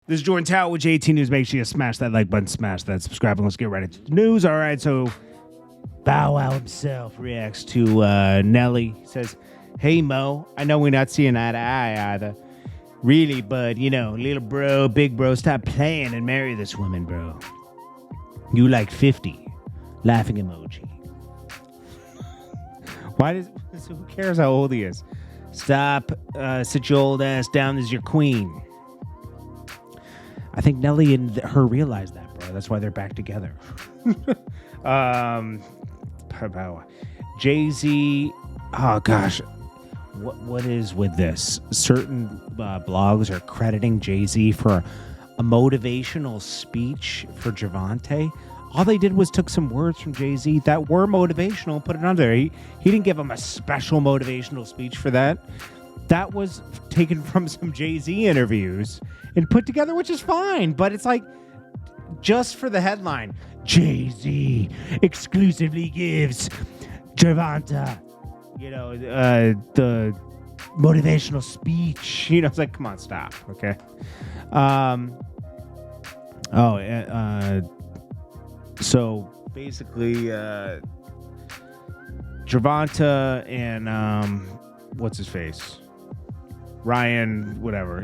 This is Jordan Tower with JT News. Make sure you smash that like button, smash that subscribe, and let's get right into the news. All right, so Bow Wow himself reacts to Nelly. He says, "Hey Mo, I know we're not seeing eye to eye either, really, but you know, little bro, big bro, stop playing and marry this woman, bro. You like 50, laughing emoji. Why does who cares how old he is? Stop, sit your old ass down as your queen." I think Nelly and her realized that, bro. That's why they're back together. Jay-Z, oh gosh, what is with this? Certain blogs are crediting Jay-Z for a motivational speech for Javante. All they did was took some words from Jay-Z that were motivational and put it on there. He didn't give him a special motivational speech for that. That was taken from some Jay-Z interviews and put together, which is fine. But it's like, just for the headline, Jay-Z exclusively gives Javante, the motivational speech. It's like, come on, stop, okay? So basically, Javante and what's his face? Ryan, whatever.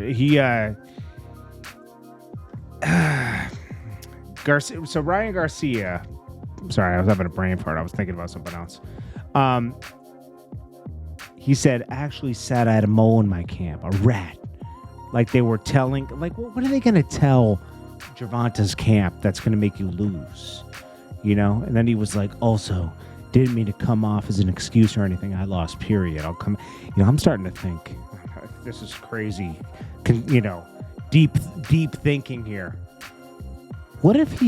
Garcia. So Ryan Garcia. Sorry, I was having a brain fart. I was thinking about something else. He said, actually said I had a mole in my camp, a rat. Like they were telling, like, what are they going to tell Javante's camp that's going to make you lose? And then he was like, also, didn't mean to come off as an excuse or anything. I lost, period. I'll come, I'm starting to think, this is crazy, deep thinking here. What if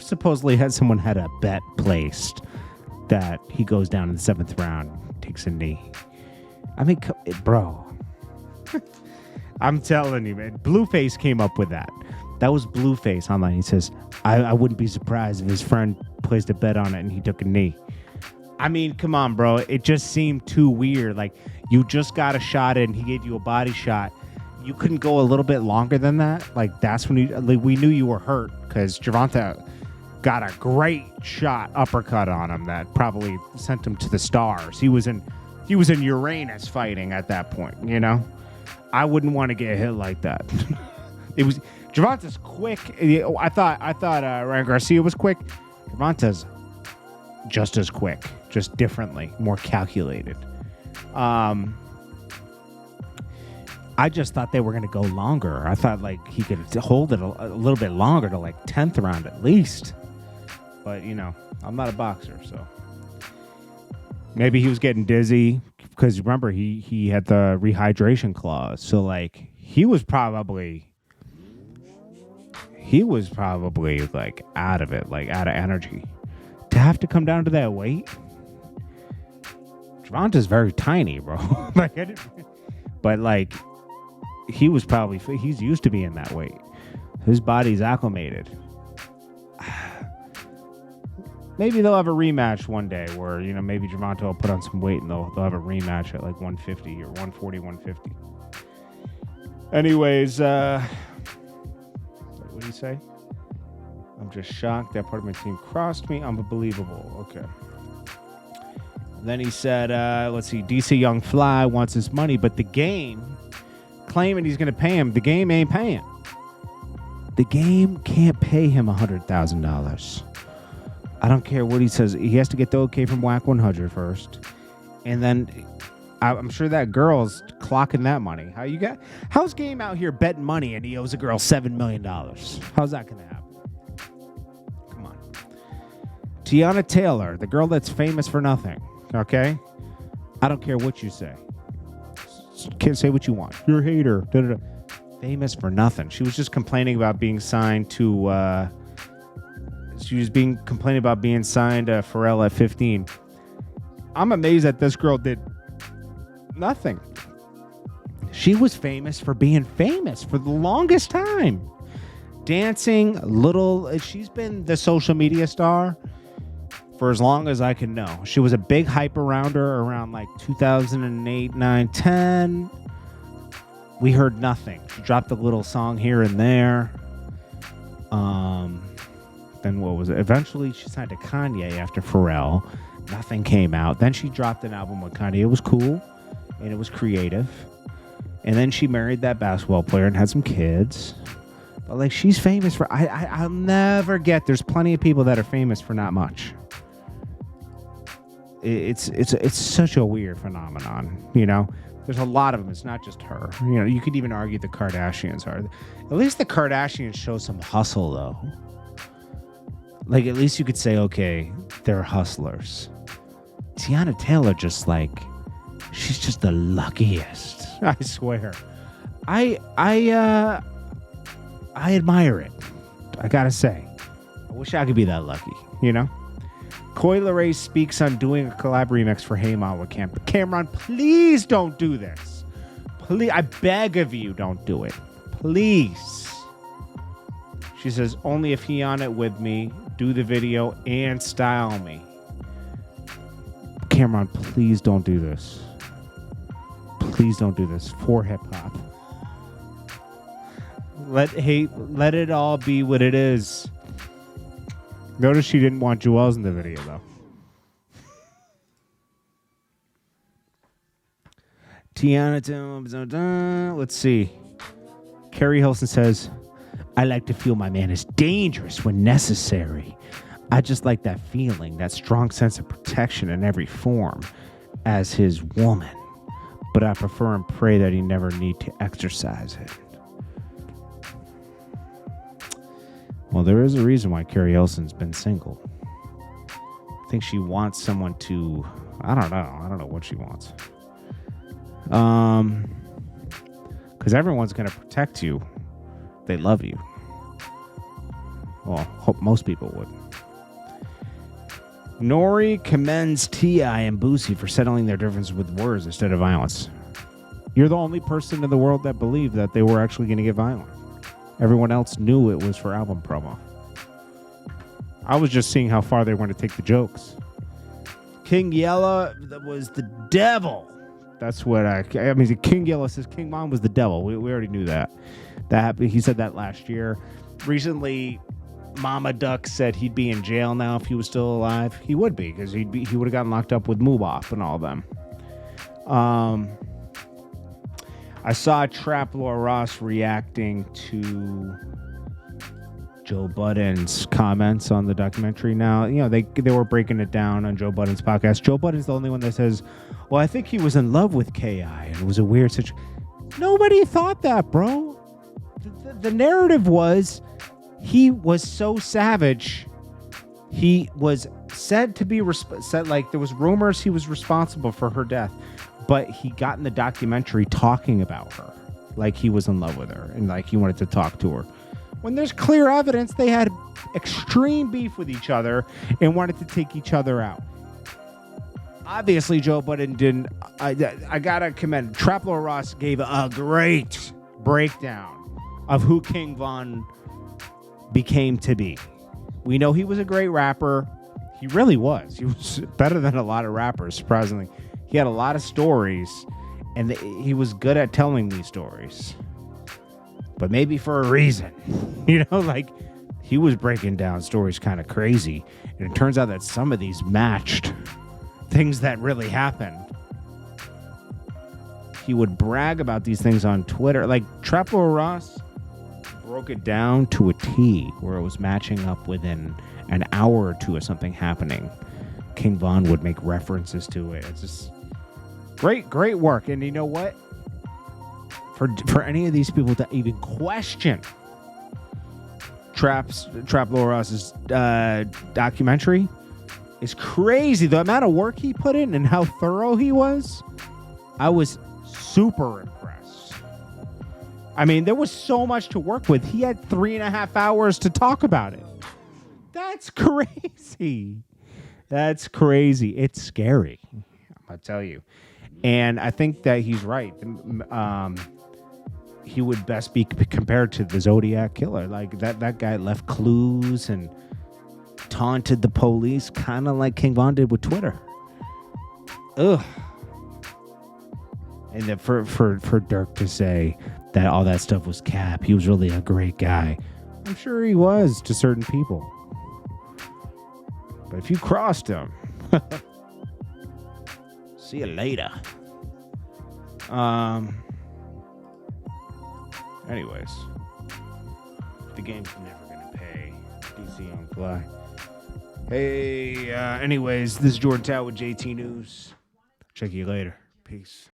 supposedly someone had a bet placed that he goes down in the 7th round, takes a knee? I mean, bro, I'm telling you, man. Blueface came up with that. That was Blueface online. He says, I wouldn't be surprised if his friend placed a bet on it and he took a knee. I mean, come on, bro. It just seemed too weird. Like, you just got a shot in. He gave you a body shot. You couldn't go a little bit longer than that? Like, that's when we knew you were hurt because Javante got a great shot uppercut on him that probably sent him to the stars. He was in Uranus fighting at that point, I wouldn't want to get hit like that. Javante's quick. I thought Ryan Garcia was quick. Javante's just as quick, just differently, more calculated. I just thought they were going to go longer. I thought like he could hold it a little bit longer to like 10th round at least. But, I'm not a boxer, so maybe he was getting dizzy because remember he had the rehydration clause. So like he was probably like out of it, like out of energy. To have to come down to that weight. Javante's very tiny, bro. But like he's used to being that weight. His body's acclimated. Maybe they'll have a rematch one day where, maybe Javante will put on some weight and they'll have a rematch at like 150 or 140, 150. Anyways, what did he say? I'm just shocked that part of my team crossed me. Unbelievable. Okay. And then he said, let's see, DC Young Fly wants his money, but the game claiming he's going to pay him. The game ain't paying. The game can't pay him $100,000. I don't care what he says. He has to get the okay from Whack 100 first. And then I'm sure that girl's clocking that money. How's Game out here betting money and he owes a girl $7 million? How's that going to happen? Come on. Teyana Taylor, the girl that's famous for nothing. Okay? I don't care what you say. Can't say what you want. You're a hater. Da-da-da. Famous for nothing. She was just complaining about being signed to... complaining about being signed to Pharrell at 15. I'm amazed that this girl did nothing. She was famous for being famous for the longest time. Dancing, she's been the social media star for as long as I can know. She was a big hype around her around like 2008, 9, 10. we heard nothing. She dropped a little song here and there. Then what was it? Eventually, she signed to Kanye after Pharrell. Nothing came out. Then she dropped an album with Kanye. It was cool, and it was creative. And then she married that basketball player and had some kids. But, like, she's famous for... I'll never get... There's plenty of people that are famous for not much. It's such a weird phenomenon, you know? There's a lot of them. It's not just her. You know, you could even argue the Kardashians are. At least the Kardashians show some hustle, though. Like, at least you could say, okay, they're hustlers. Teyana Taylor just, like, she's just the luckiest. I swear. I admire it. I gotta say. I wish I could be that lucky, you know? Coi Leray speaks on doing a collab remix for Hey Ma with Cam'ron. Please don't do this. Please, I beg of you, don't do it. Please. She says, only if he on it with me, do the video and style me. Cam'ron, please don't do this. Please don't do this for hip hop. Let it all be what it is. Notice she didn't want Jewels in the video, though. Teyana Taylor, let's see. Keri Hilson says, I like to feel my man is dangerous when necessary. I just like that feeling, that strong sense of protection in every form as his woman. But I prefer and pray that he never need to exercise it. Well, there is a reason why Keri Hilson's been single. I think she wants someone to... I don't know what she wants. Because everyone's going to protect you. They love you. Well, hope most people would. Nori commends T.I. and Boosie for settling their differences with words instead of violence. You're the only person in the world that believed that they were actually going to get violent. Everyone else knew it was for album promo. I was just seeing how far they were going to take the jokes. King Yella was the devil. That's what I mean, King Yella says King Von was the devil. We already knew that. He said that last year. Recently, Mama Duck said he'd be in jail now if he was still alive. He would be, because he would have gotten locked up with Mubop and all them. I saw Trap Lord Ross reacting to Joe Budden's comments on the documentary. Now, you know, they were breaking it down on Joe Budden's podcast. Joe Budden's the only one that says, well, I think he was in love with K.I. and it was a weird situation. Nobody thought that, bro. The narrative was he was so savage. He was said to be like there was rumors he was responsible for her death. But he got in the documentary talking about her, like he was in love with her and like he wanted to talk to her. When there's clear evidence they had extreme beef with each other and wanted to take each other out. Obviously, Joe Budden didn't. I gotta commend. Trap Lord Ross gave a great breakdown of who King Von became to be. We know he was a great rapper. He really was. He was better than a lot of rappers, surprisingly. He had a lot of stories, and he was good at telling these stories. But maybe for a reason. You know, like, he was breaking down stories kind of crazy. And it turns out that some of these matched things that really happened. He would brag about these things on Twitter. Like, Trap Lord Ross broke it down to a T, where it was matching up within an hour or two of something happening. King Von would make references to it. It's just great work. And you know what? For any of these people to even question Trap Lord Ross's documentary is crazy. The amount of work he put in and how thorough he was, I was super impressed. I mean, there was so much to work with. He had 3.5 hours to talk about it. That's crazy. That's crazy. It's scary. I'm going to tell you. And I think that he's right. He would best be compared to the Zodiac Killer. Like, that guy left clues and taunted the police, kind of like King Von did with Twitter. Ugh. And that for Dirk to say that all that stuff was cap, he was really a great guy. I'm sure he was to certain people. But if you crossed him, see you later. Anyways, the game's never gonna pay. DC on fly. Hey, anyways, this is Jordan Tower with JT News. Check you later. Peace.